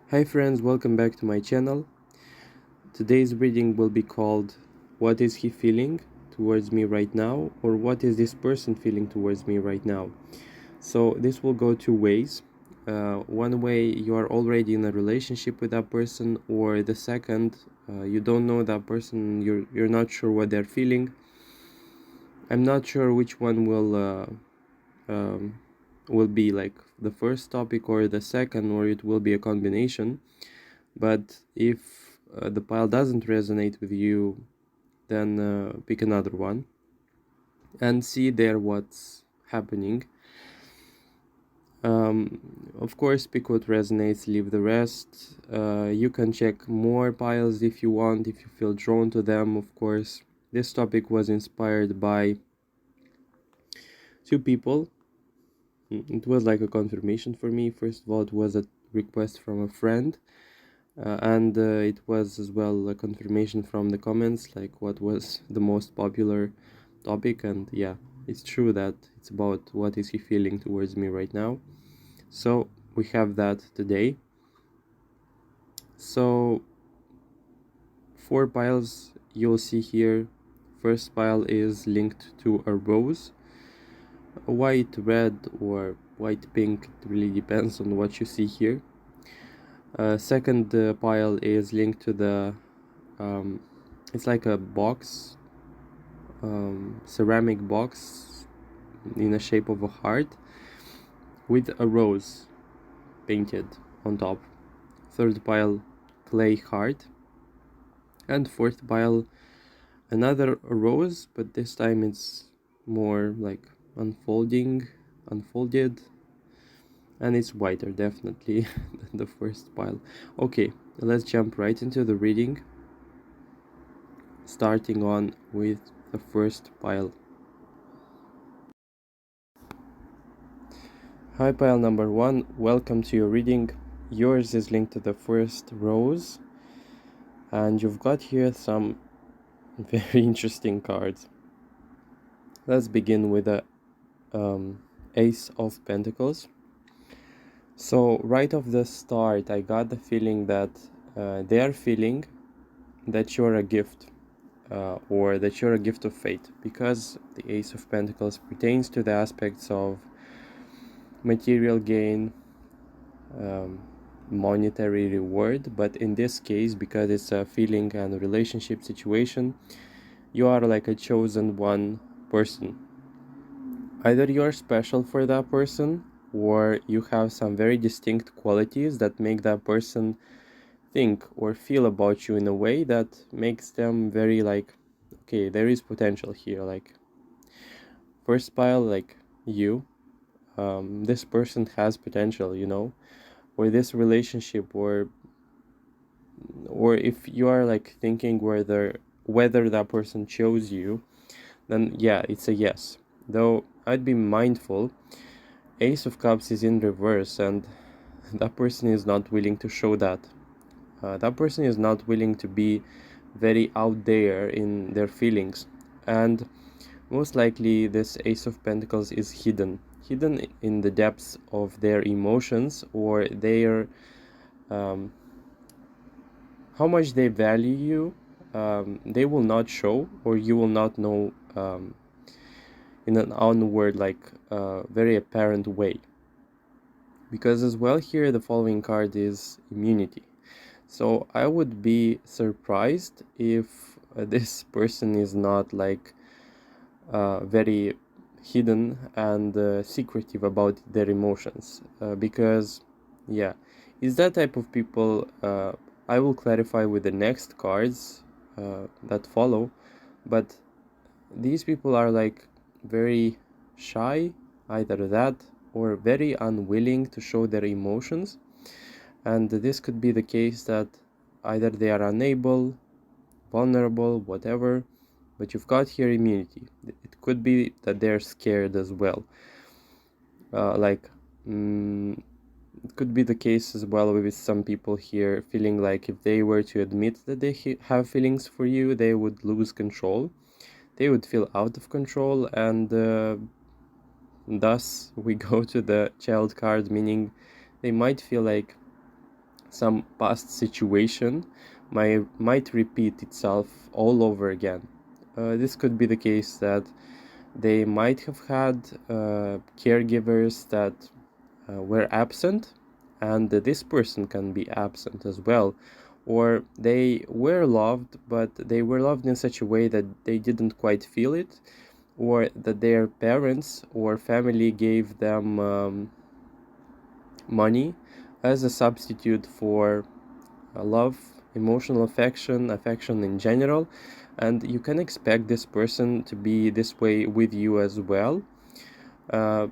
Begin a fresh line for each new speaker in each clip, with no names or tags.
Hi friends, welcome back to my channel. Today's reading will be called What is he feeling towards me right now, or what is this person feeling towards me right now. So this will go two ways. One way, you are already in a relationship with that person, or the second, you don't know that person, you're not sure what they're feeling. I'm not sure which one will be like the first topic or the second, or it will be a combination. But if the pile doesn't resonate with you, then pick another one and see there what's happening. Of course, pick what resonates, leave the rest. You can check more piles if you want, if you feel drawn to them. Of course, this topic was inspired by two people. It was like a confirmation for me. First of all, it was a request from a friend, and it was as well a confirmation from the comments, like what was the most popular topic. And yeah, it's true that it's about what is he feeling towards me right now. So we have that today. So 4 piles you'll see here. First pile is linked to a rose, a white, red, or white pink. It really depends on what you see here. Second pile is linked to the it's like a box, ceramic box in the shape of a heart with a rose painted on top. Third pile, clay heart. And fourth pile, another rose, but this time it's more like unfolded, and it's whiter definitely than the first pile. Okay, let's jump right into the reading, starting on with the first pile. Hi pile number 1, welcome to your reading. Yours is linked to the first rose, and you've got here some very interesting cards. Let's begin with the Ace of Pentacles. So right off the start, I got the feeling that they are feeling that you're a gift, or that you're a gift of fate, because the Ace of Pentacles pertains to the aspects of material gain, monetary reward. But in this case, because it's a feeling and relationship situation, you are like a chosen one person. Either you are special for that person, or you have some very distinct qualities that make that person think or feel about you in a way that makes them very like, okay, there is potential here. Like first pile, like you, this person has potential, or this relationship, or if you are like thinking whether that person chose you, then yeah, it's a yes. Though I'd be mindful, Ace of Cups is in reverse, and that person is not willing to show that. That person is not willing to be very out there in their feelings, and most likely this Ace of Pentacles is hidden in the depths of their emotions, or their how much they value you. They will not show, or you will not know in an onward, like very apparent way. Because as well here, the following card is immunity. So I would be surprised if this person is not like very hidden and secretive about their emotions, because yeah, is that type of people. I will clarify with the next cards that follow, but these people are like very shy, either that or very unwilling to show their emotions. And this could be the case that either they are unable, vulnerable, whatever, but you've got here immunity. It could be that they're scared as well. It could be the case as well with some people here feeling like if they were to admit that they have feelings for you, they would lose control. They would feel out of control, and thus we go to the child card, meaning they might feel like some past situation might repeat itself all over again. This could be the case that they might have had caregivers that were absent, and this person can be absent as well. Or they were loved, but they were loved in such a way that they didn't quite feel it, or that their parents or family gave them money as a substitute for love, emotional affection in general, and you can expect this person to be this way with you as well. Uh,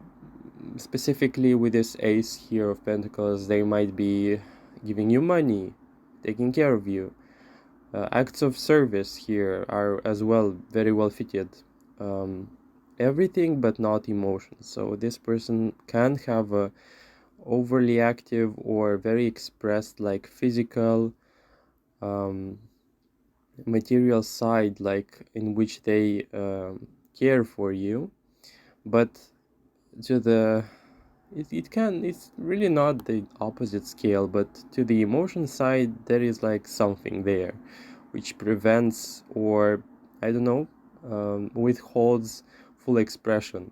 Specifically with this Ace here of Pentacles, they might be giving you money, taking care of you. Acts of service here are as well very well fitted. Everything but not emotions. So this person can have a overly active or very expressed like physical material side, like in which they care for you, but to the it's really not the opposite scale, but to the emotion side there is like something there which prevents, or I don't know, withholds full expression.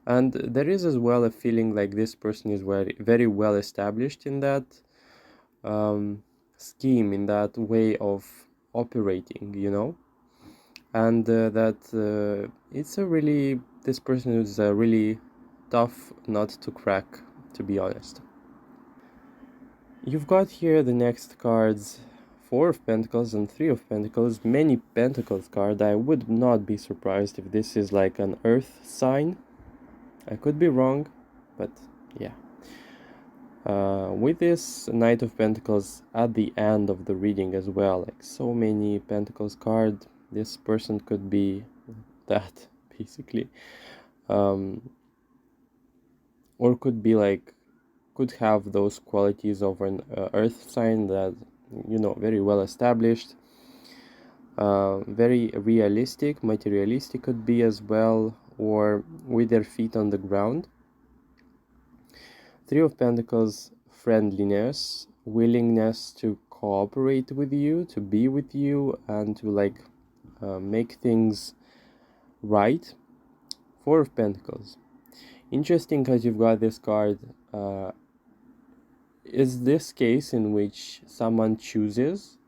And there is as well a feeling like this person is very well established in that scheme, in that way of operating, and that it's a really, this person is a really tough nut to crack, to be honest. You've got here the next cards, Four of Pentacles and Three of Pentacles, many Pentacles card. I would not be surprised if this is like an earth sign. I could be wrong, but yeah. With this Knight of Pentacles at the end of the reading as well, like so many Pentacles card, this person could be that basically, or could be like, could have those qualities of an earth sign that, very well established, very realistic, materialistic could be as well, or with their feet on the ground. Three of Pentacles, friendliness, willingness to cooperate with you, to be with you, and to like make things right. Four of Pentacles. Interesting, because you've got this card. Is this case in which someone chooses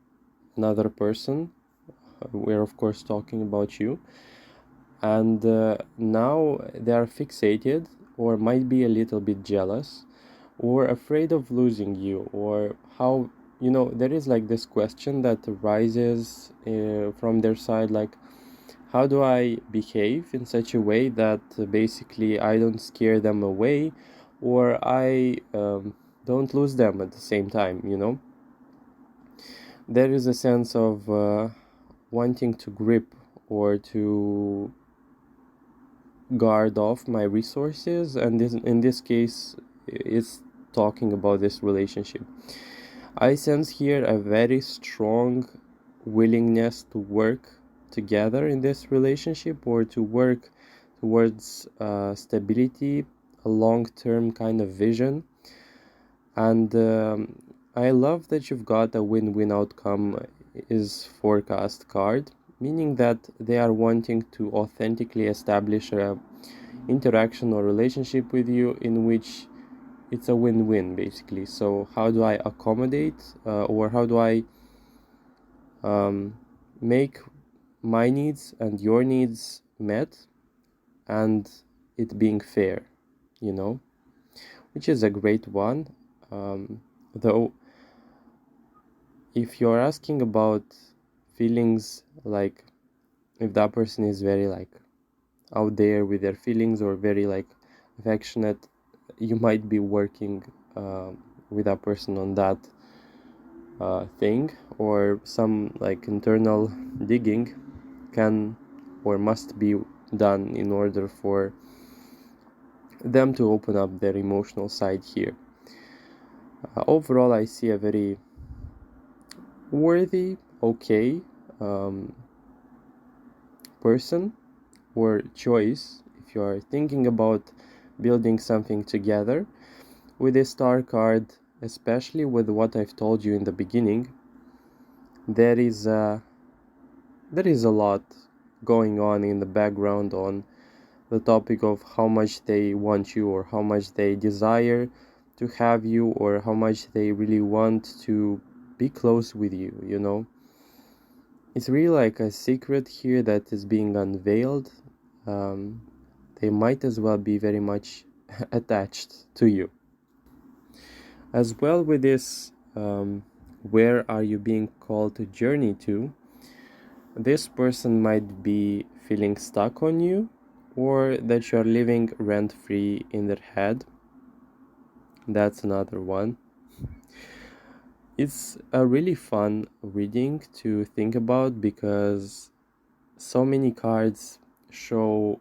another person? We're of course talking about you, and now they are fixated, or might be a little bit jealous, or afraid of losing you, or how, there is like this question that arises from their side, like, how do I behave in such a way that basically I don't scare them away, or I don't lose them at the same time, There is a sense of wanting to grip or to guard off my resources, and in this case it's talking about this relationship. I sense here a very strong willingness to work together in this relationship, or to work towards stability, a long-term kind of vision. And I love that you've got a win-win outcome is forecast card, meaning that they are wanting to authentically establish a interaction or relationship with you in which it's a win-win basically. So how do I accommodate, or how do I make my needs and your needs met, and it being fair, which is a great one. Though if you're asking about feelings, like if that person is very like out there with their feelings, or very like affectionate, you might be working with that person on that thing, or some like internal digging can or must be done in order for them to open up their emotional side here. Overall, I see a very worthy, okay person or choice if you are thinking about building something together. With this star card, especially with what I've told you in the beginning, there is a lot going on in the background on the topic of how much they want you, or how much they desire to have you, or how much they really want to be close with you, you know. It's really like a secret here that is being unveiled. They might as well be very much attached to you. As well with this, where are you being called to journey to? This person might be feeling stuck on you, or that you're living rent-free in their head. That's another one. It's a really fun reading to think about, because so many cards show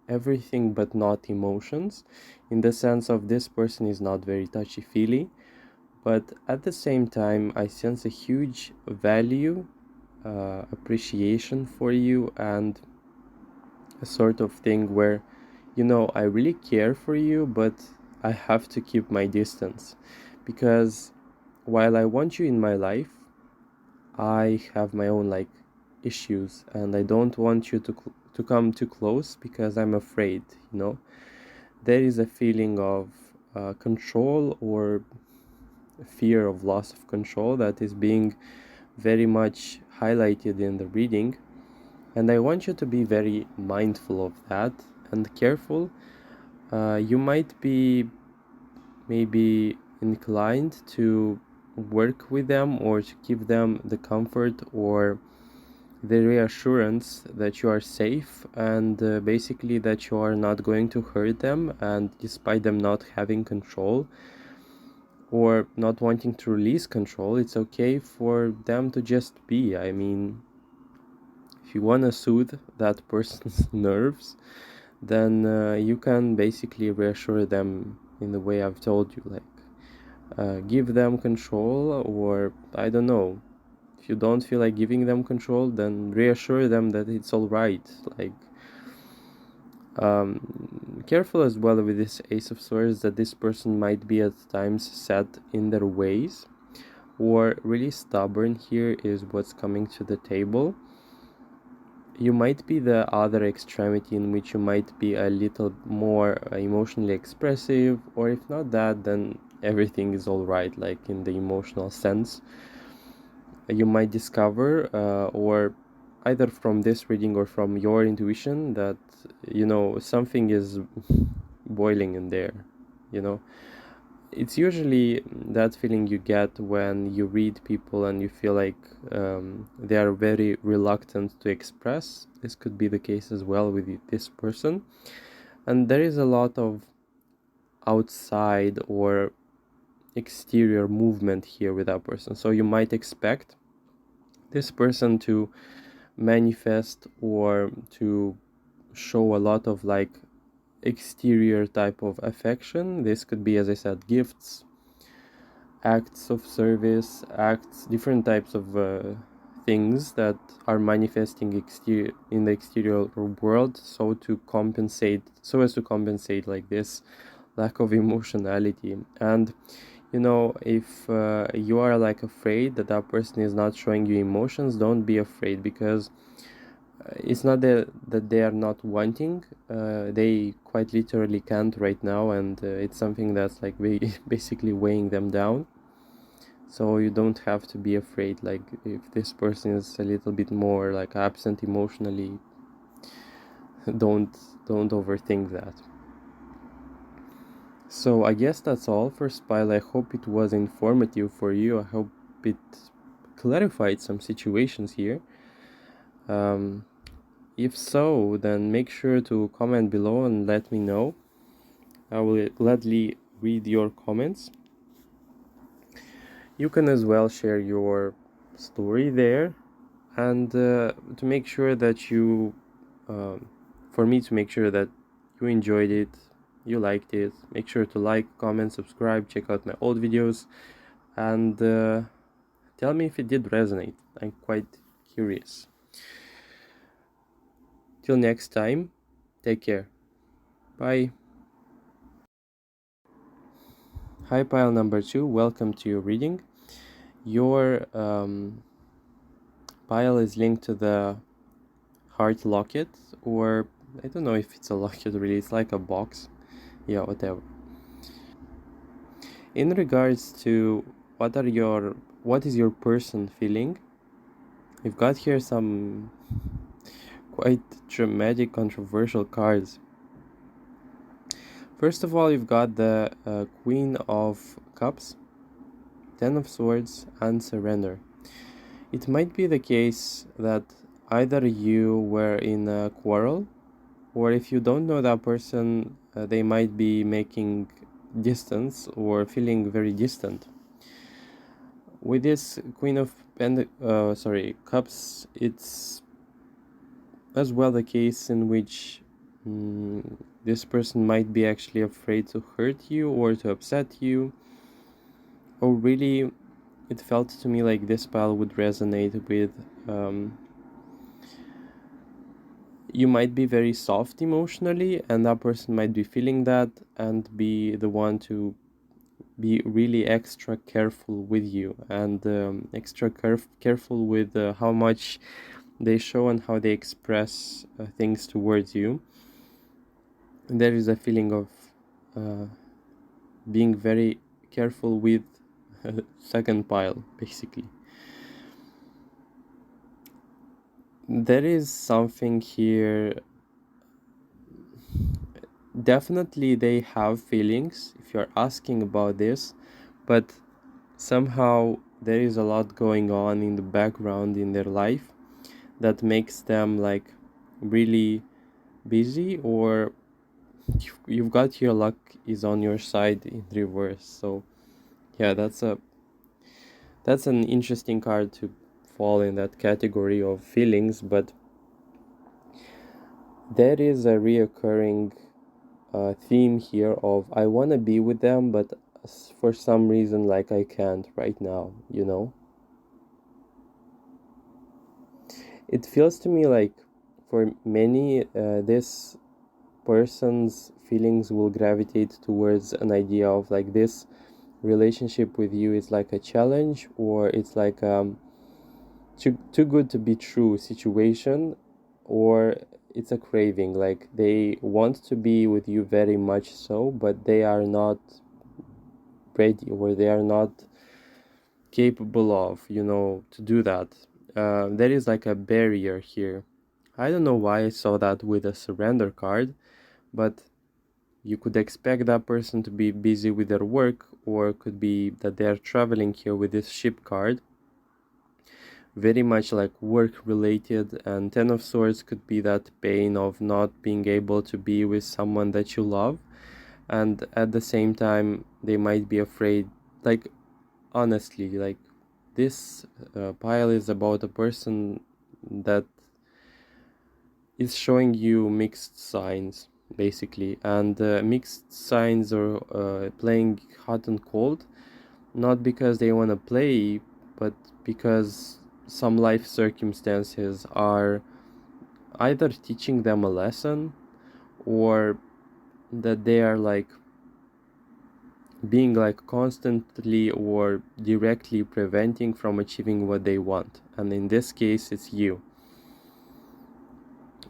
everything but not emotions, in the sense of this person is not very touchy-feely, but at the same time I sense a huge value, appreciation for you, and a sort of thing where, you know, I really care for you, but I have to keep my distance, because while I want you in my life, I have my own like issues, and I don't want you to come too close, because I'm afraid, you know. There is a feeling of control, or fear of loss of control, that is being very much highlighted in the reading, and I want you to be very mindful of that and careful. You might be maybe inclined to work with them, or to give them the comfort or the reassurance that you are safe, and basically that you are not going to hurt them, and despite them not having control or not wanting to release control, it's okay for them to just be. I mean, if you want to soothe that person's nerves, then you can basically reassure them in the way I've told you, like give them control, or I don't know, if you don't feel like giving them control, then reassure them that it's all right. Like, careful as well with this Ace of Swords, that this person might be at times set in their ways, or really stubborn here is what's coming to the table. You might be the other extremity, in which you might be a little more emotionally expressive, or if not that, then everything is all right, like in the emotional sense. You might discover, or either from this reading or from your intuition, that, you know, something is boiling in there, you know. It's usually that feeling you get when you read people and you feel like they are very reluctant to express. This could be the case as well with this person, and there is a lot of outside or exterior movement here with that person. So you might expect this person to manifest, or to show a lot of like exterior type of affection. This could be, as I said, gifts, acts of service, acts, different types of things that are manifesting in the exterior world, so as to compensate like this lack of emotionality. And you know, if you are like afraid that that person is not showing you emotions, don't be afraid, because it's not that they are not wanting. They quite literally can't right now, and it's something that's like basically weighing them down. So you don't have to be afraid. Like, if this person is a little bit more like absent emotionally, don't don't overthink that. So I guess that's all for Spile. I hope it was informative for you. I hope it clarified some situations here. If so, then make sure to comment below and let me know. I will gladly read your comments. You can as well share your story there, and to make sure that you, for me to make sure that you enjoyed it, you liked it, make sure to like, comment, subscribe, check out my old videos, and tell me if it did resonate. I'm quite curious. Till next time, take care. Bye. Hi, pile number 2. Welcome to your reading. Your pile is linked to the heart locket, or I don't know if it's a locket really, it's like a box. Yeah, whatever. In regards to what is your person feeling, you've got here some quite dramatic, controversial cards. First of all, you've got the Queen of Cups, Ten of Swords, and Surrender. It might be the case that either you were in a quarrel, or if you don't know that person, they might be making distance or feeling very distant. With this Queen of Cups, it's as well the case in which this person might be actually afraid to hurt you or to upset you, or really it felt to me like this pile would resonate with you might be very soft emotionally, and that person might be feeling that and be the one to be really extra careful with you, and extra careful with how much they show and how they express things towards you. And there is a feeling of being very careful with second pile, basically. There is something here. Definitely they have feelings if you're asking about this, but somehow there is a lot going on in the background in their life that makes them like really busy, or you've got your luck is on your side in reverse. So yeah, that's an interesting card to fall in that category of feelings, but there is a reoccurring theme here of I want to be with them, but for some reason like I can't right now, you know. It feels to me like for many this person's feelings will gravitate towards an idea of like this relationship with you is like a challenge, or it's like too good to be true situation, or it's a craving, like they want to be with you very much so, but they are not ready, or they are not capable of, to do that. There is like a barrier here. I don't know why I saw that with a surrender card, but you could expect that person to be busy with their work, or it could be that they are traveling here with this ship card, very much like work related. And Ten of Swords could be that pain of not being able to be with someone that you love, and at the same time they might be afraid. Like honestly, like this pile is about a person that is showing you mixed signs basically, and mixed signs are playing hot and cold, not because they want to play, but because some life circumstances are either teaching them a lesson, or that they are like being like constantly or directly preventing from achieving what they want. And in this case it's you.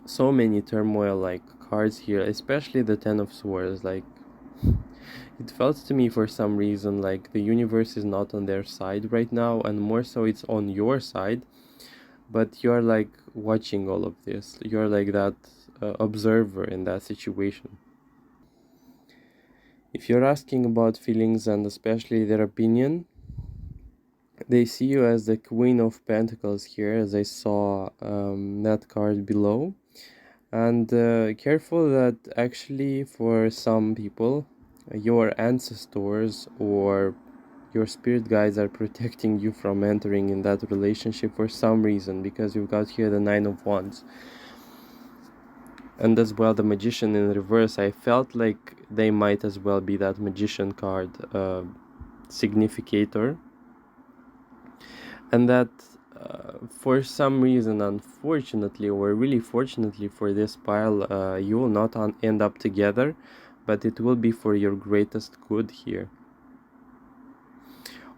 So many turmoil like cards here, especially the Ten of Swords. Like it felt to me for some reason like the universe is not on their side right now, and more so it's on your side, but you're like watching all of this. You're like that observer in that situation. If you're asking about feelings and especially their opinion, they see you as the Queen of Pentacles here, as I saw that card below. And careful that actually for some people, your ancestors or your spirit guides are protecting you from entering in that relationship for some reason, because you've got here the Nine of Wands. And as well the Magician in reverse. I felt like they might as well be that Magician card significator, and that for some reason, unfortunately or really fortunately for this pile, you will not end up together, but it will be for your greatest good here.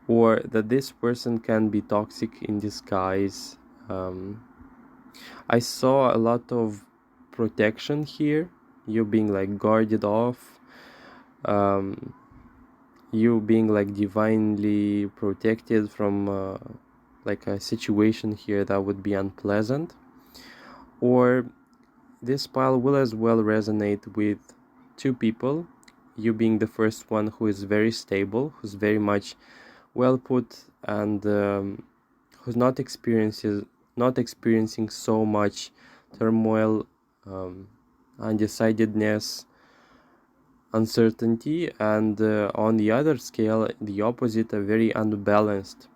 or that this person can be toxic in disguise. I saw a lot of protection here, you being like guarded off, um, you being like divinely protected from like a situation here that would be unpleasant. Or this pile will as well resonate with two people, you being the first one who is very stable, who's very much well put, and who's not experiencing so much turmoil, undecidedness, uncertainty, and on the other scale, the opposite, a very unbalanced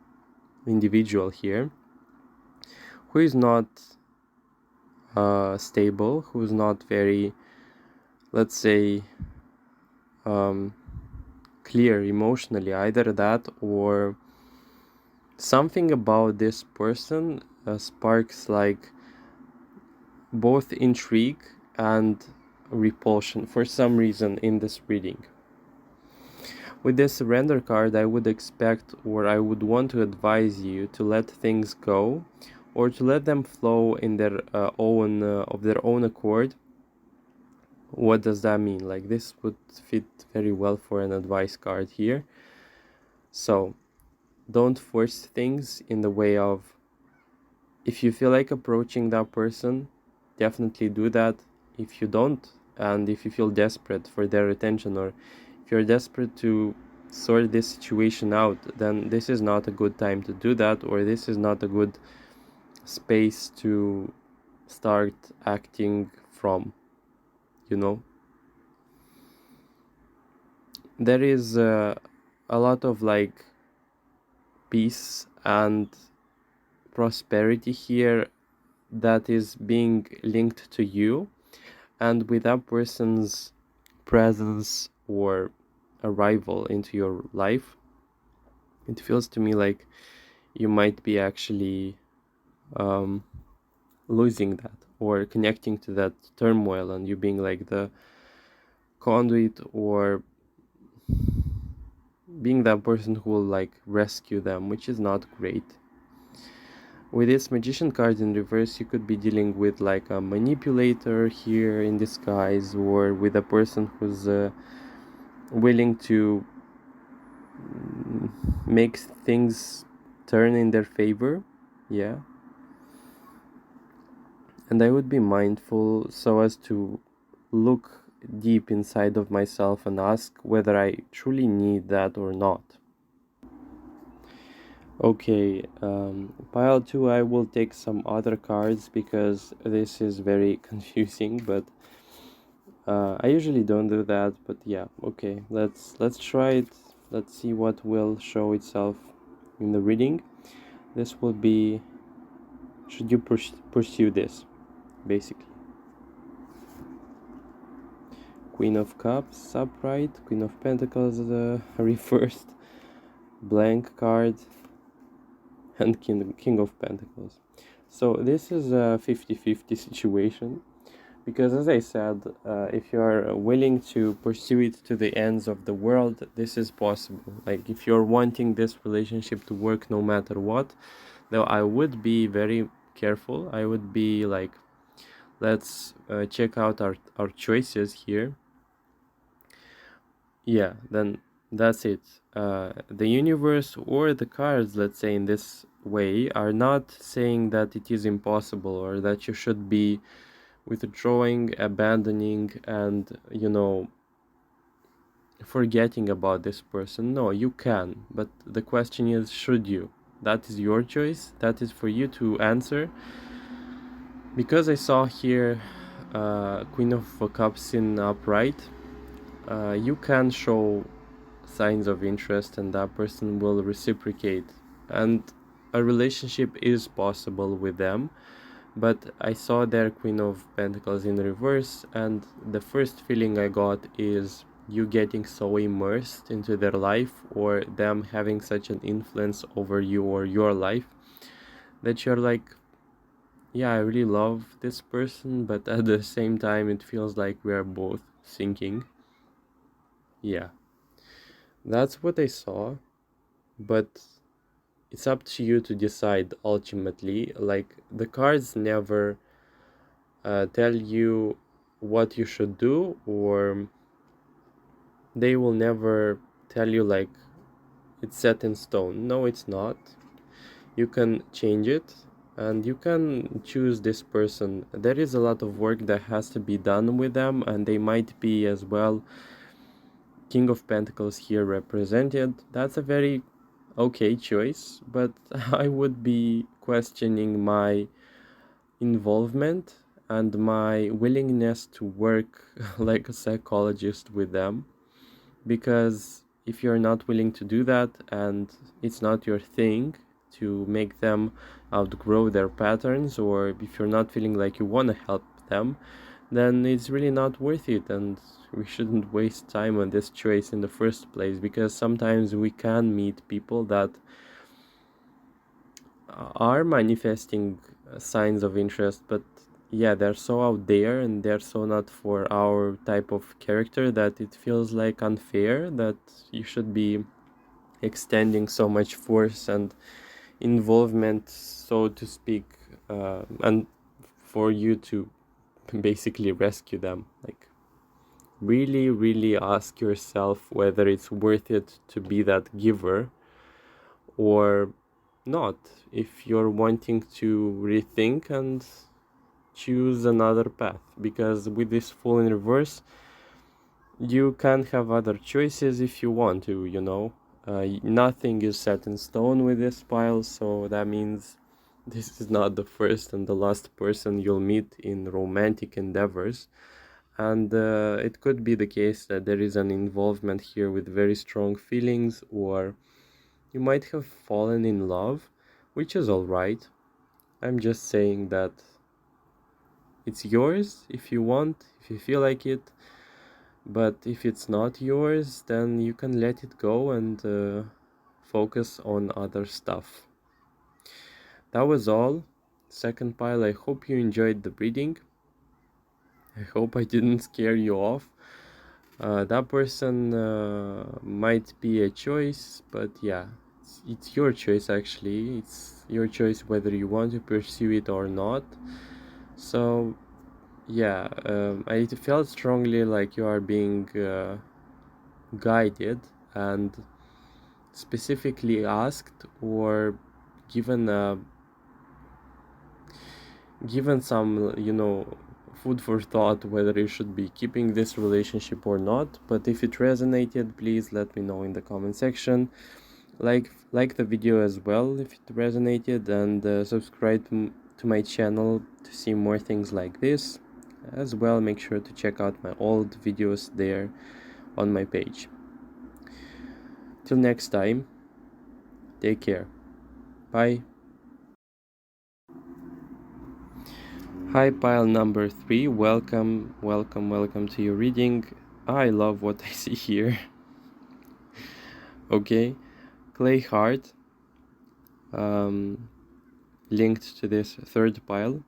individual here, who is not stable, who is not very, let's say, clear emotionally, either that or something about this person sparks like both intrigue and repulsion for some reason in this reading. With this surrender card, I would expect, or I would want to advise you to let things go, or to let them flow in their of their own accord. What does that mean? Like, this would fit very well for an advice card here. So don't force things in the way of, if you feel like approaching that person, definitely do that. If you don't, and if you feel desperate for their attention, or if you're desperate to sort this situation out, then this is not a good time to do that, or this is not a good space to start acting from, you know. There is a lot of like peace and prosperity here that is being linked to you, and with that person's presence or arrival into your life, it feels to me like you might be actually losing that, or connecting to that turmoil, and you being like the conduit, or being that person who will like rescue them, which is not great. With this Magician card in reverse, you could be dealing with like a manipulator here in disguise, or with a person who's willing to make things turn in their favor. Yeah. And I would be mindful so as to look deep inside of myself and ask whether I truly need that or not. Okay, pile 2, I will take some other cards because this is very confusing, but I usually don't do that. But yeah, okay, let's try it. Let's see what will show itself in the reading. This will be, should you pursue this, basically. Queen of Cups upright, Queen of Pentacles reversed, blank card, and King of Pentacles. So this is a 50-50 situation, because as I said, if you are willing to pursue it to the ends of the world, this is possible. Like, if you're wanting this relationship to work no matter what, though I would be very careful. I would be like, let's check out our choices here. Yeah, then that's it. The universe or the cards, let's say in this way, are not saying that it is impossible, or that you should be withdrawing, abandoning, and, you know, forgetting about this person. No, you can, but the question is, should you? That is your choice. That is for you to answer. Because I saw here Queen of Cups in upright, you can show signs of interest and that person will reciprocate, and a relationship is possible with them. But I saw their Queen of Pentacles in reverse, and the first feeling I got is you getting so immersed into their life, or them having such an influence over you or your life, that you're like, yeah, I really love this person, but at the same time it feels like we are both sinking. Yeah, that's what I saw. but it's up to you to decide ultimately. Like, the cards never tell you what you should do, or they will never tell you like it's set in stone. No, it's not. You can change it, and you can choose this person. There is a lot of work that has to be done with them, and they might be as well King of Pentacles here represented. That's a very okay choice, but I would be questioning my involvement and my willingness to work like a psychologist with them, because if you're not willing to do that and it's not your thing to make them outgrow their patterns, or if you're not feeling like you want to help them, then it's really not worth it, and we shouldn't waste time on this choice in the first place, because sometimes we can meet people that are manifesting signs of interest, but yeah, they're so out there and they're so not for our type of character that it feels like unfair that you should be extending so much force and involvement, so to speak, and for you to basically rescue them. Like, really ask yourself whether it's worth it to be that giver or not, if you're wanting to rethink and choose another path, because with this Fool in reverse you can have other choices if you want to, nothing is set in stone with this pile, so that means this is not the first and the last person you'll meet in romantic endeavors. And it could be the case that there is an involvement here with very strong feelings, or you might have fallen in love, which is alright. I'm just saying that it's yours if you want, if you feel like it, but if it's not yours, then you can let it go and focus on other stuff. That was all. Second pile, I hope you enjoyed the reading. I hope I didn't scare you off. That person might be a choice, but yeah, it's your choice actually. It's your choice whether you want to pursue it or not. So yeah, I felt strongly like you are being guided and specifically asked or given some food for thought whether you should be keeping this relationship or not. But if it resonated, please let me know in the comment section. Like the video as well if it resonated, and subscribe to my channel to see more things like this as well. Make sure to check out my old videos there on my page. Till next time, take care. Bye. Hi, pile number 3. Welcome to your reading. I love what I see here. Okay, clay heart, linked to this third pile.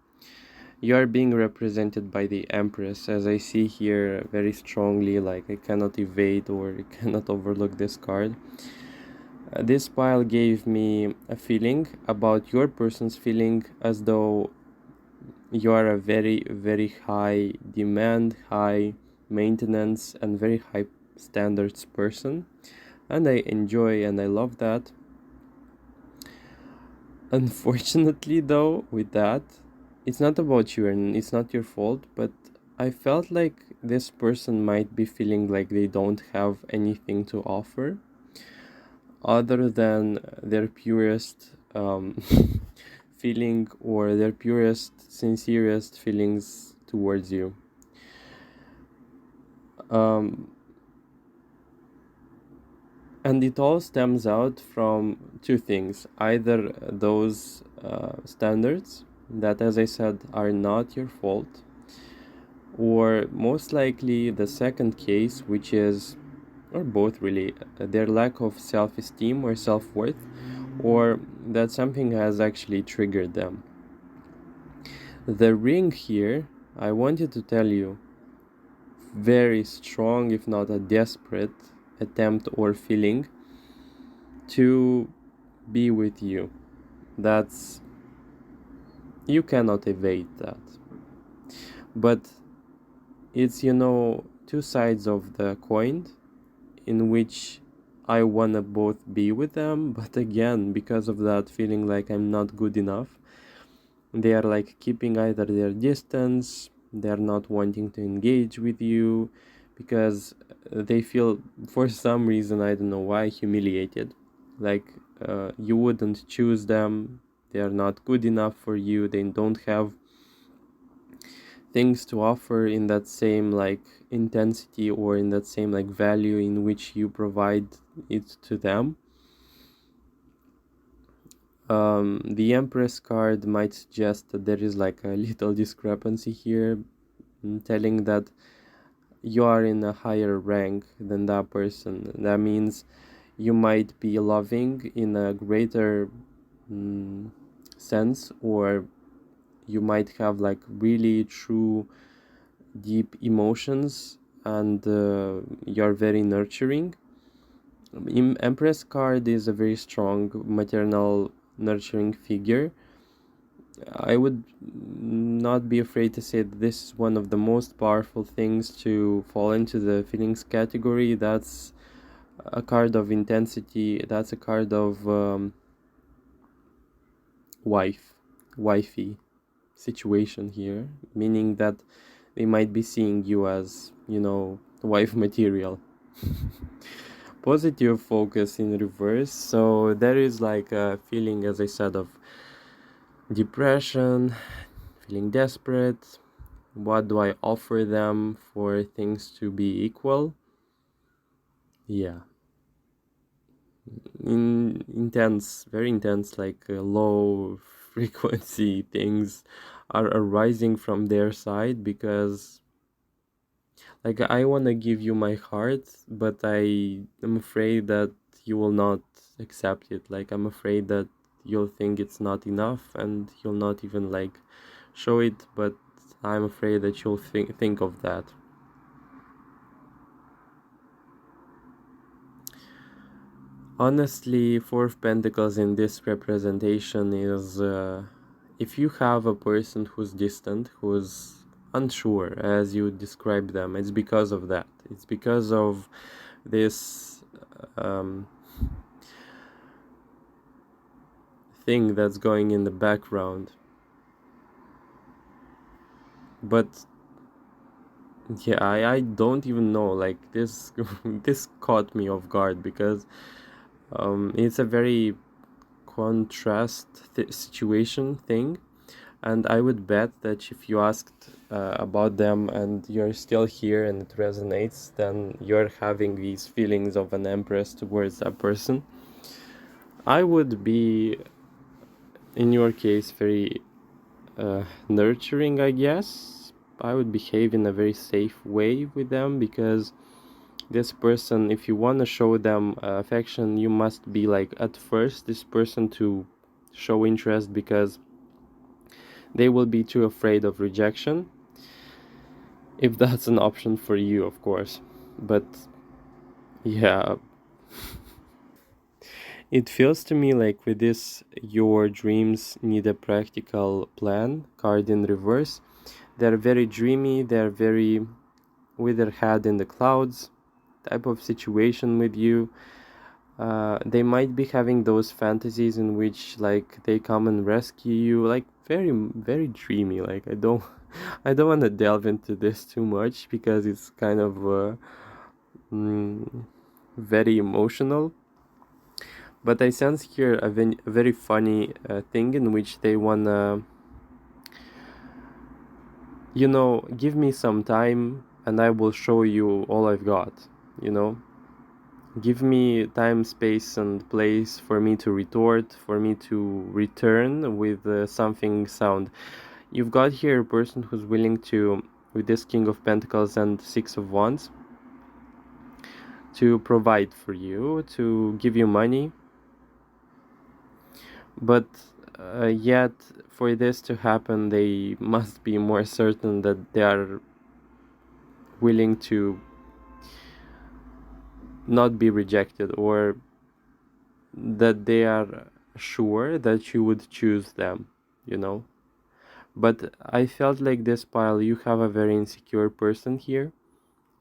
You are being represented by the Empress, as I see here very strongly. Like, I cannot evade or I cannot overlook this card. This pile gave me a feeling about your person's feeling, as though you are a very high demand, high maintenance, and very high standards person, and I enjoy and I love that. Unfortunately though, with that, it's not about you and it's not your fault, but I felt like this person might be feeling like they don't have anything to offer other than their purest feeling, or their purest, sincerest feelings towards you. And it all stems out from two things: either those standards that, as I said, are not your fault, or most likely the second case, which is, or both really, their lack of self-esteem or self-worth, or that something has actually triggered them. The ring here, I wanted to tell you, very strong, if not a desperate attempt or feeling to be with you. That's, you cannot evade that. But it's, two sides of the coin, in which I wanna both be with them, but again, because of that feeling like I'm not good enough, they are like keeping either their distance, they're not wanting to engage with you because they feel, for some reason, I don't know why, humiliated. Like, you wouldn't choose them, they are not good enough for you, they don't have things to offer in that same like intensity or in that same like value in which you provide it to them. The Empress card might suggest that there is like a little discrepancy here, telling that you are in a higher rank than that person. That means you might be loving in a greater sense, or you might have like really true deep emotions, and you're very nurturing. Empress card is a very strong maternal nurturing figure. I would not be afraid to say that this is one of the most powerful things to fall into the feelings category. That's a card of intensity, that's a card of wifey situation here, meaning that they might be seeing you as, wife material. Positive focus in reverse. So there is like a feeling, as I said, of depression, feeling desperate. What do I offer them for things to be equal? Yeah. Intense, very intense, like low frequency things are arising from their side, because like I want to give you my heart, but I am afraid that you will not accept it. Like I'm afraid that you'll think it's not enough and you'll not even like show it, but I'm afraid that you'll think of that. Honestly, Four of Pentacles in this representation is if you have a person who's distant, who's unsure as you describe them, it's because of that. It's because of this thing that's going in the background. But yeah, I don't even know, like this this caught me off guard, because it's a very contrast situation thing, and I would bet that if you asked about them and you're still here and it resonates, then you're having these feelings of an empress towards that person. I would be, in your case, very nurturing, I guess. I would behave in a very safe way with them, because this person, if you want to show them affection, you must be like at first this person to show interest, because they will be too afraid of rejection, if that's an option for you, of course. But yeah, it feels to me like with this your dreams need a practical plan card in reverse. They're very dreamy, they're very with their head in the clouds type of situation with you. They might be having those fantasies in which like they come and rescue you, like very very dreamy. Like I don't want to delve into this too much, because it's kind of very emotional. But I sense here a very funny thing in which they wanna, give me some time and I will show you all I've got, you know? Give me time, space, and place for me to retort, for me to return with something sound. You've got here a person who's willing to, with this King of Pentacles and Six of Wands, to provide for you, to give you money. But yet, for this to happen, they must be more certain that they are willing to not be rejected, or that they are sure that you would choose them, you know. But I felt like this pile, you have a very insecure person here.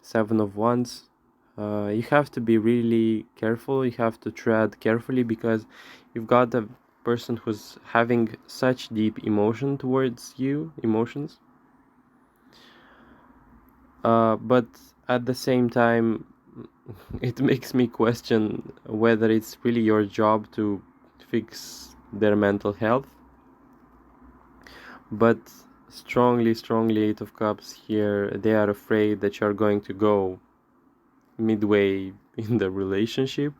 Seven of Wands. You have to be really careful. You have to tread carefully because you've got a person who's having such deep emotion towards you, emotions. But at the same time, it makes me question whether it's really your job to fix their mental health. But strongly, Eight of Cups here, they are afraid that you're going to go midway in the relationship,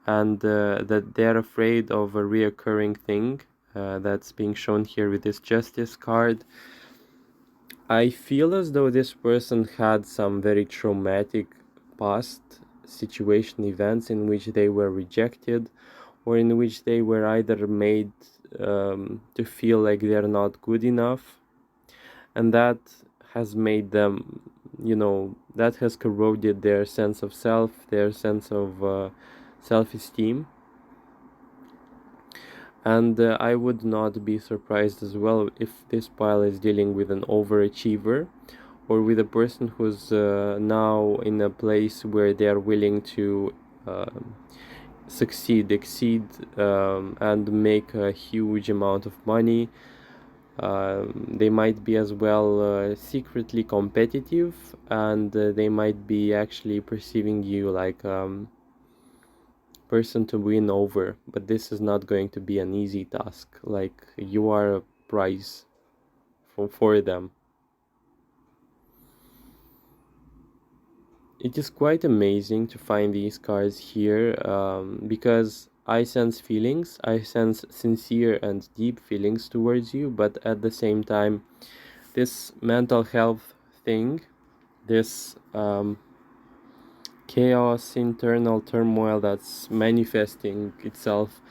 and that they're afraid of a reoccurring thing that's being shown here with this Justice card. I feel as though this person had some very traumatic past situation, events in which they were rejected, or in which they were either made to feel like they're not good enough, and that has made them, that has corroded their sense of self, their sense of self-esteem. And I would not be surprised as well if this pile is dealing with an overachiever, or with a person who's now in a place where they are willing to succeed, exceed, and make a huge amount of money. They might be as well secretly competitive, and they might be actually perceiving you like person to win over, but this is not going to be an easy task. Like, you are a prize for them. It is quite amazing to find these cards here, because I sense feelings, I sense sincere and deep feelings towards you, but at the same time, this mental health thing, this chaos, internal turmoil that's manifesting itself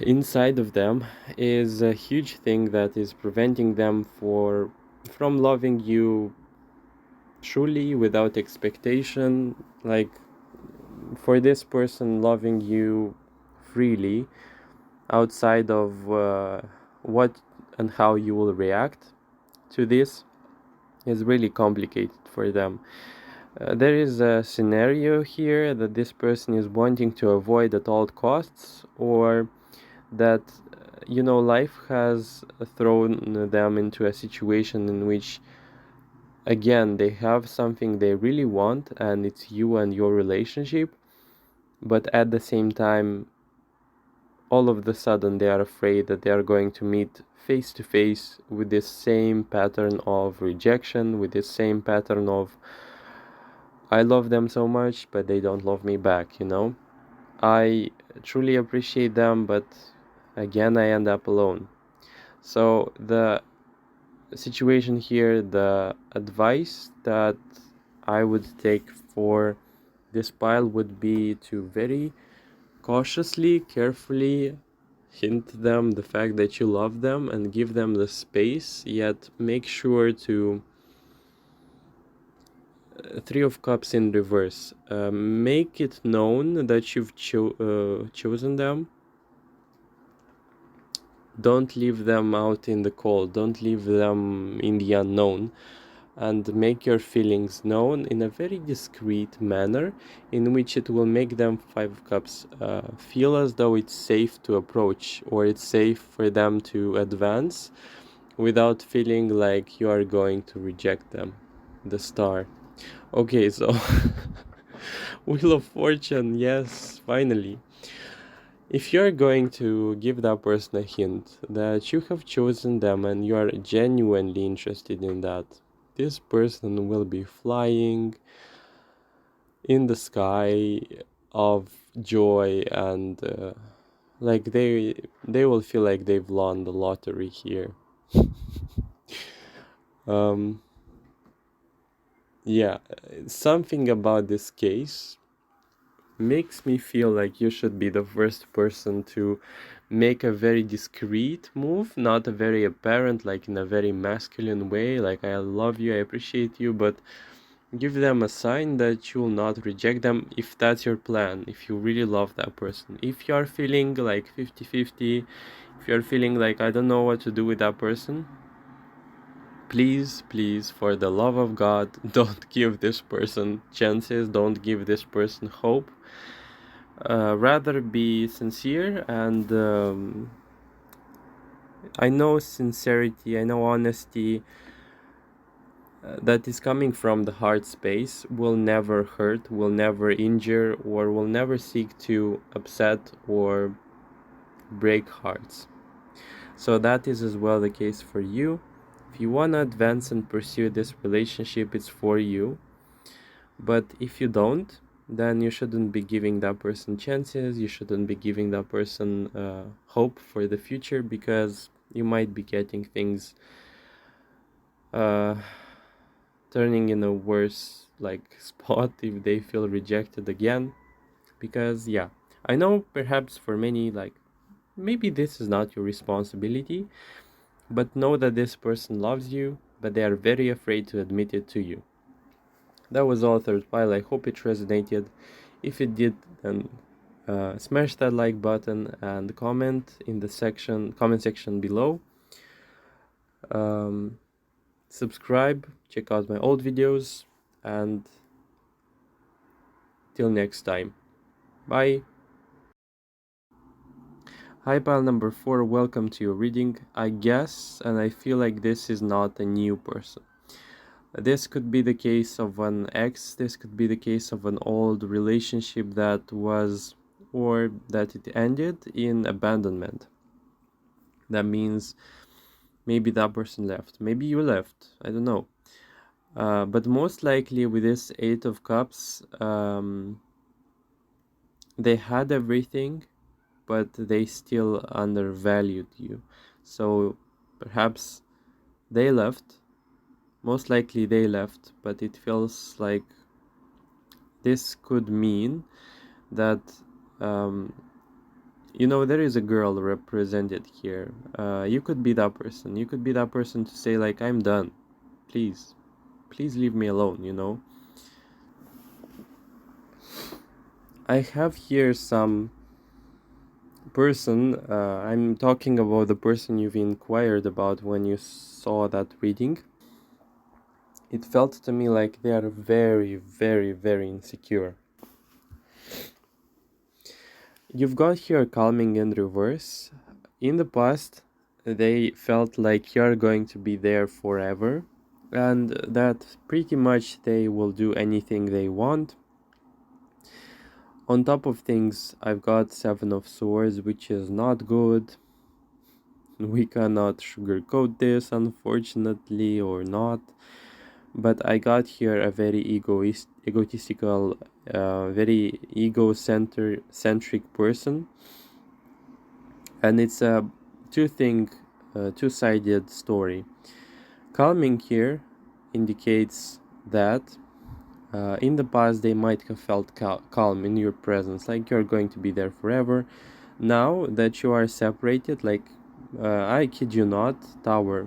inside of them, is a huge thing that is preventing them from loving you truly, without expectation. Like, for this person, loving you freely outside of what and how you will react to this is really complicated for them. There is a scenario here that this person is wanting to avoid at all costs, or that life has thrown them into a situation in which, again, they have something they really want, and it's you and your relationship, but at the same time, all of the sudden they are afraid that they are going to meet face to face with this same pattern of rejection, with this same pattern of, I love them so much but they don't love me back. I truly appreciate them, but again I end up alone. So the situation here, the advice that I would take for this pile would be to very cautiously, carefully hint them the fact that you love them and give them the space, yet make sure to Three of Cups in reverse. Make it known that you've chosen them. Don't leave them out in the cold. Don't leave them in the unknown. And make your feelings known in a very discreet manner, in which it will make them, Five of Cups, feel as though it's safe to approach, or it's safe for them to advance without feeling like you are going to reject them. The Star. Okay, so Wheel of Fortune, yes, finally. If you're going to give that person a hint that you have chosen them and you are genuinely interested in that, this person will be flying in the sky of joy, and like they will feel like they've won the lottery here. Yeah, something about this case makes me feel like you should be the first person to make a very discreet move, not a very apparent, like in a very masculine way, like I love you, I appreciate you, but give them a sign that you will not reject them if that's your plan, if you really love that person. If you are feeling like 50-50, if you're feeling like I don't know what to do with that person, please, please, for the love of God, don't give this person chances, don't give this person hope. Rather be sincere, and I know sincerity, I know honesty that is coming from the heart space will never hurt, will never injure, or will never seek to upset or break hearts. So that is as well the case for you. If you want to advance and pursue this relationship, it's for you. But if you don't, then you shouldn't be giving that person chances, you shouldn't be giving that person hope for the future, because you might be getting things turning in a worse spot if they feel rejected again. Because yeah, I know perhaps for many maybe this is not your responsibility, but know that this person loves you, but they are very afraid to admit it to you. That was all, Third Pile. I hope it resonated. If it did, then smash that like button and comment in the comment section below. Subscribe, check out my old videos, and till next time. Bye. Hi, pile number 4, welcome to your reading. I guess, and I feel like this is not a new person. This could be the case of an ex, this could be the case of an old relationship that was, or that it ended in abandonment. That means maybe that person left, maybe you left, I don't know. But most likely with this 8 of Cups, they had everything, but they still undervalued you. So perhaps they left, most likely they left, but it feels like this could mean that there is a girl represented here. You could be that person. You could be that person to say like, I'm done. Please leave me alone. I have here some person. I'm talking about the person you've inquired about when you saw that reading. It felt to me like they are very, very, very insecure. You've got here calming in reverse. In the past, they felt like you're going to be there forever, and that pretty much they will do anything they want. On top of things, I've got 7 of Swords, which is not good. We cannot sugarcoat this, unfortunately, or not. But I got here a very egotistical, very ego-centric person, and it's a two-sided story. Calming here indicates that in the past they might have felt calm in your presence, like you're going to be there forever. Now that you are separated, I kid you not, Tower,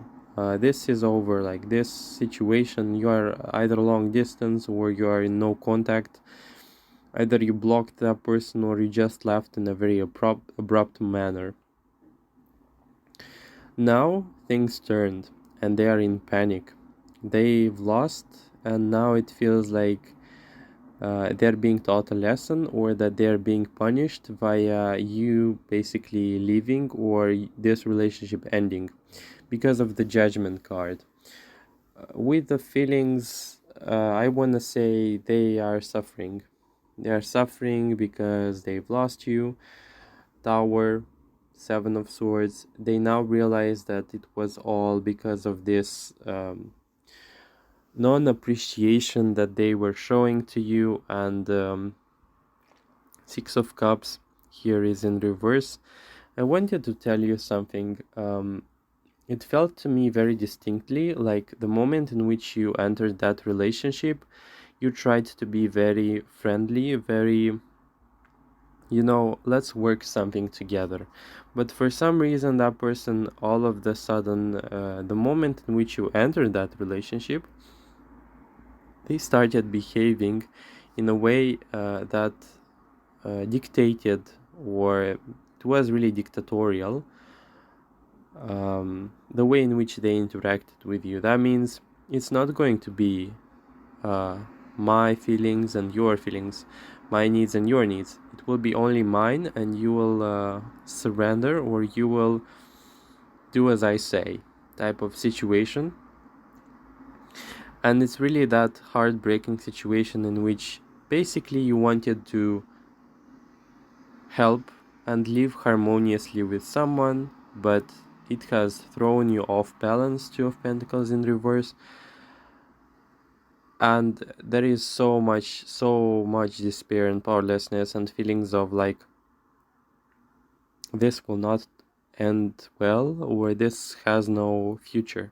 this is over. Like this situation, you are either long distance or you are in no contact. Either you blocked that person or you just left in a very abrupt manner. Now things turned and they are in panic. They've lost, and now it feels like they're being taught a lesson, or that they're being punished via you basically leaving or this relationship ending because of the Judgment card. With the feelings, I want to say they are suffering. They are suffering because they've lost you. Tower, 7 of Swords. They now realize that it was all because of this non-appreciation that they were showing to you. And 6 of Cups here is in reverse. I wanted to tell you something. It felt to me very distinctly like the moment in which you entered that relationship, you tried to be very friendly, very, let's work something together. But for some reason, that person, all of the sudden, the moment in which you entered that relationship, they started behaving in a way that dictated, or it was really dictatorial, the way in which they interacted with you. That means it's not going to be my feelings and your feelings, my needs and your needs. It will be only mine, and you will surrender, or you will do as I say type of situation. And it's really that heartbreaking situation in which basically you wanted to help and live harmoniously with someone, but it has thrown you off balance. Two of Pentacles in reverse. And there is so much despair and powerlessness and feelings of like, this will not end well, or this has no future.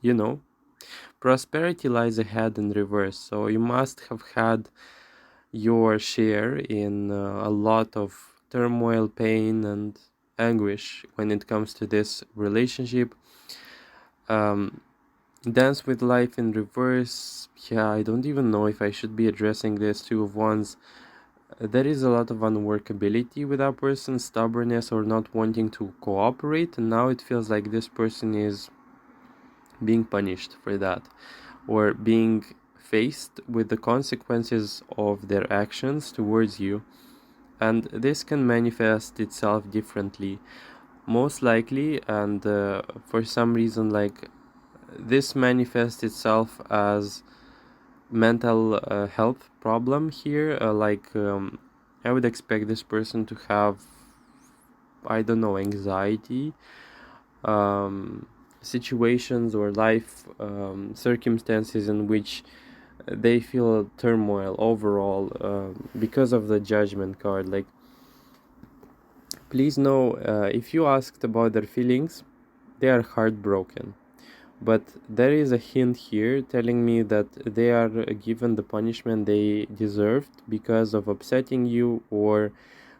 You know, prosperity lies ahead in reverse, so you must have had your share in a lot of turmoil, pain, and anguish when it comes to this relationship. Dance with life in reverse. Yeah, I don't even know if I should be addressing this. Two of Wands. There is a lot of unworkability with that person, stubbornness, or not wanting to cooperate, and now it feels like this person is being punished for that, or being faced with the consequences of their actions towards you. And this can manifest itself differently, most likely, and for some reason, like, this manifests itself as mental health problem here. I would expect this person to have, I don't know, anxiety, situations or life circumstances in which they feel turmoil overall, because of the Judgment card. Like, please know, if you asked about their feelings, they are heartbroken. But there is a hint here telling me that they are given the punishment they deserved because of upsetting you, or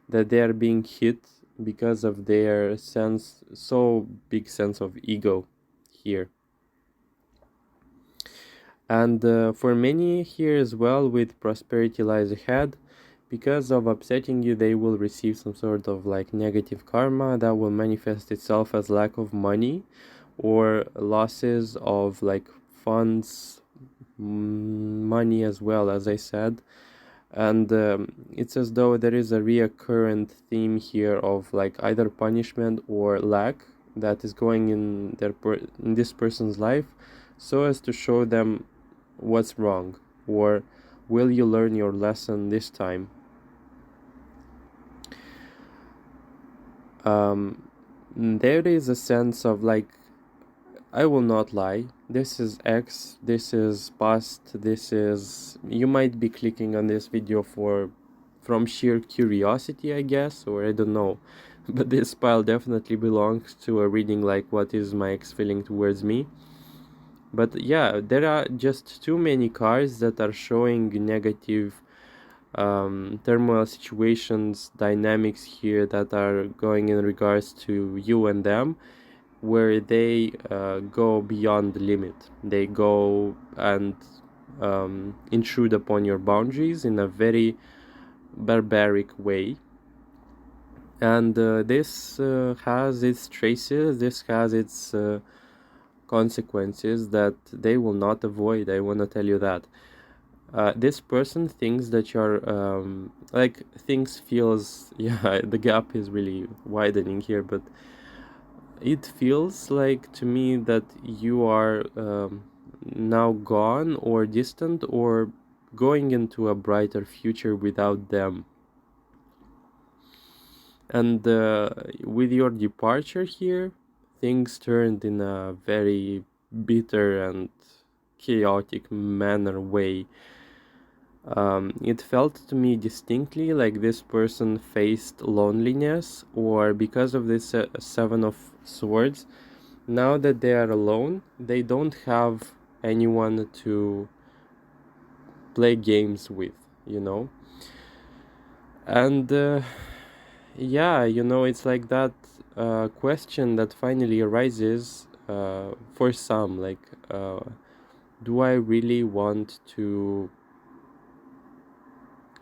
that they are being hit because of their big sense of ego here. And for many here as well, with prosperity lies ahead, because of upsetting you, they will receive some sort of like negative karma that will manifest itself as lack of money, or losses of like funds, money as well, as I said. And it's as though there is a reoccurrent theme here of like either punishment or lack that is going in in this person's life, so as to show them what's wrong, or will you learn your lesson this time. There is a sense of like, I will not lie, this is X, this is past, this is, you might be clicking on this video from sheer curiosity, I guess, or I don't know, but this pile definitely belongs to a reading like what is my ex feeling towards me. But yeah, there are just too many cards that are showing negative turmoil situations, dynamics here that are going in regards to you and them, where they go beyond the limit. They go and intrude upon your boundaries in a very barbaric way. And this has its traces, this has its consequences that they will not avoid. I want to tell you that. This person thinks that you're like, things feels yeah, the gap is really widening here, but it feels like to me that you are now gone or distant, or going into a brighter future without them. And with your departure here, things turned in a very bitter and chaotic manner way. It felt to me distinctly like this person faced loneliness, or because of this Seven of Swords, now that they are alone, they don't have anyone to play games with, you know? And yeah, it's like that question that finally arises for some, like, Do I really want to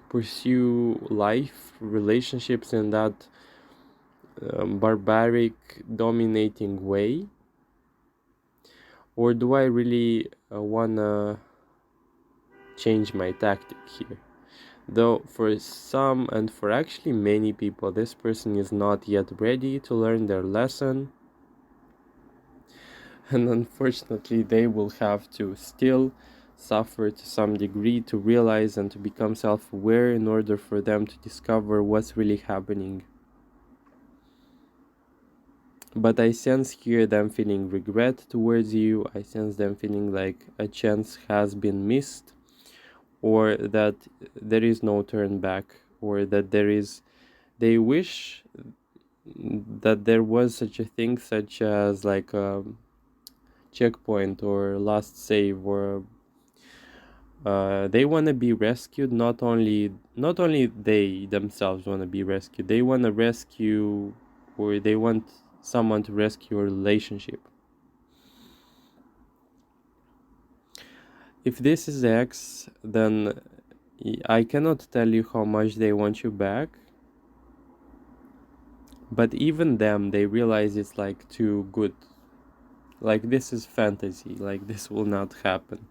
pursue life, relationships in that barbaric, dominating way? Or do I really wanna change my tactic here? Though for some and for actually many people, this person is not yet ready to learn their lesson, and unfortunately they will have to still suffer to some degree to realize and to become self-aware in order for them to discover what's really happening. But I sense here them feeling regret towards you. I sense them feeling like a chance has been missed, or that there is no turn back, or that they wish that there was such a thing, such as like a checkpoint or last save, or they want to be rescued. Not only they themselves want to be rescued, they want to rescue, or they want someone to rescue a relationship. If this is X, then I cannot tell you how much they want you back, but even them, they realize it's like too good. Like, this is fantasy, like this will not happen.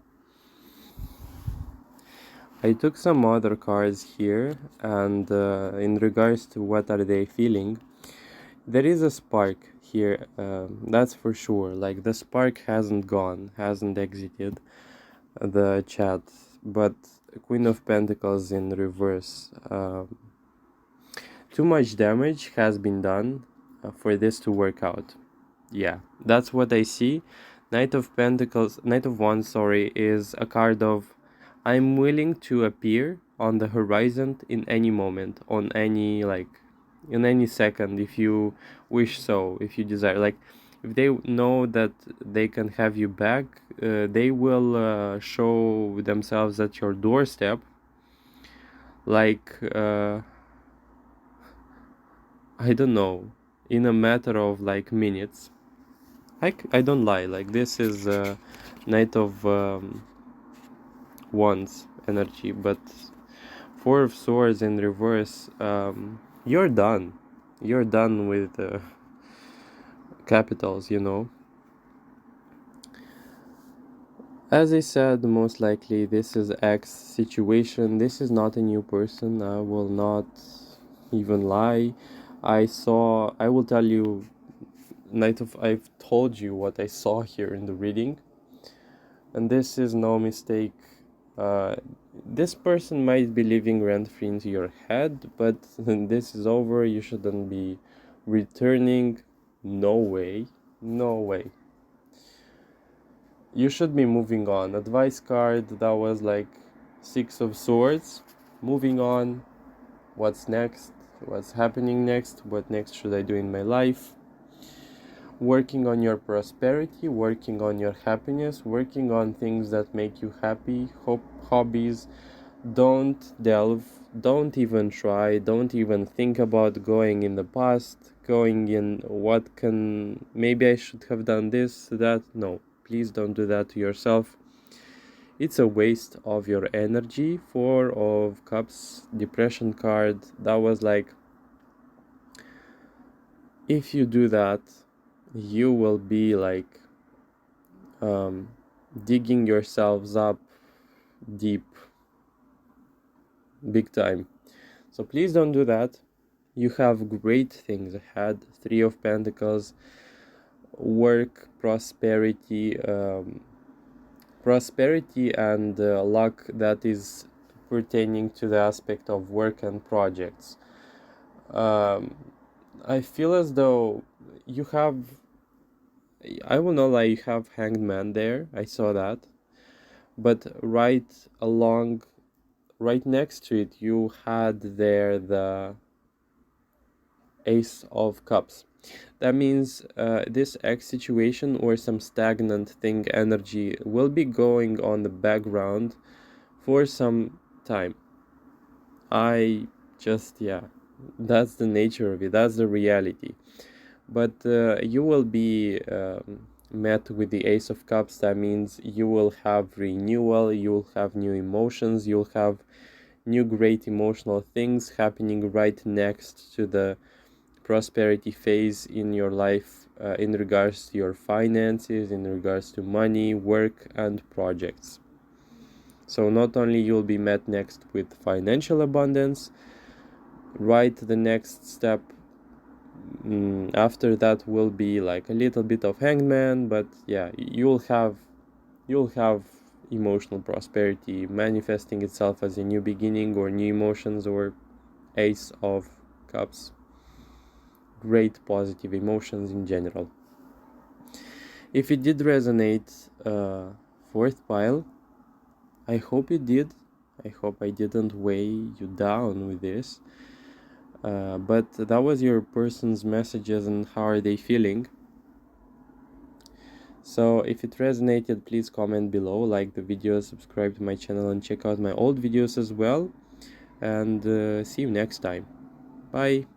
I took some other cards here, and in regards to what are they feeling, there is a spark here, that's for sure. Like, the spark hasn't gone, hasn't exited the chat, but Queen of Pentacles in reverse. Too much damage has been done for this to work out. Yeah, that's what I see. Knight of Pentacles, Knight of Wands, sorry, is a card of I'm willing to appear on the horizon in any moment, on any, like, in any second, if you wish so, if you desire. Like, if they know that they can have you back, they will show themselves at your doorstep, like, I don't know, in a matter of like minutes. I don't lie, like, this is Knight of Wands energy, but Four of Swords in reverse, you're done. You're done with capitals, you know. As I said, most likely this is X situation. This is not a new person. I will not even lie. I will tell you, I've told you what I saw here in the reading, and this is no mistake. This person might be living rent-free into your head, but this is over. You shouldn't be returning. No way. No way. You should be moving on. Advice card, that was like Six of Swords. Moving on. What's next? What's happening next? What next should I do in my life? Working on your prosperity, working on your happiness, working on things that make you happy, hobbies. Don't delve, don't even try, don't even think about going in the past, going in what can, maybe I should have done this, that. No, please don't do that to yourself. It's a waste of your energy. Four of Cups, depression card, that was like, if you do that, you will be like digging yourselves up deep, big time. So please don't do that. You have great things ahead. Three of Pentacles, work, prosperity, and luck that is pertaining to the aspect of work and projects. I feel as though you have, I will not lie, you have Hanged Man there. I saw that. But right next to it, you had there the Ace of Cups. That means this X situation or some stagnant thing energy will be going on the background for some time. Yeah, that's the nature of it, that's the reality. But you will be met with the Ace of Cups, that means you will have renewal, you will have new emotions, you'll have new great emotional things happening right next to the prosperity phase in your life, in regards to your finances, in regards to money, work, and projects. So not only you'll be met next with financial abundance, right, the next step after that will be like a little bit of Hangman, but yeah, you'll have emotional prosperity manifesting itself as a new beginning or new emotions or Ace of Cups. Great positive emotions in general. If it did resonate, fourth pile, I hope it did. I hope I didn't weigh you down with this. But that was your person's messages and how are they feeling. So if it resonated, please comment below, like the video, subscribe to my channel, and check out my old videos as well. And see you next time. Bye.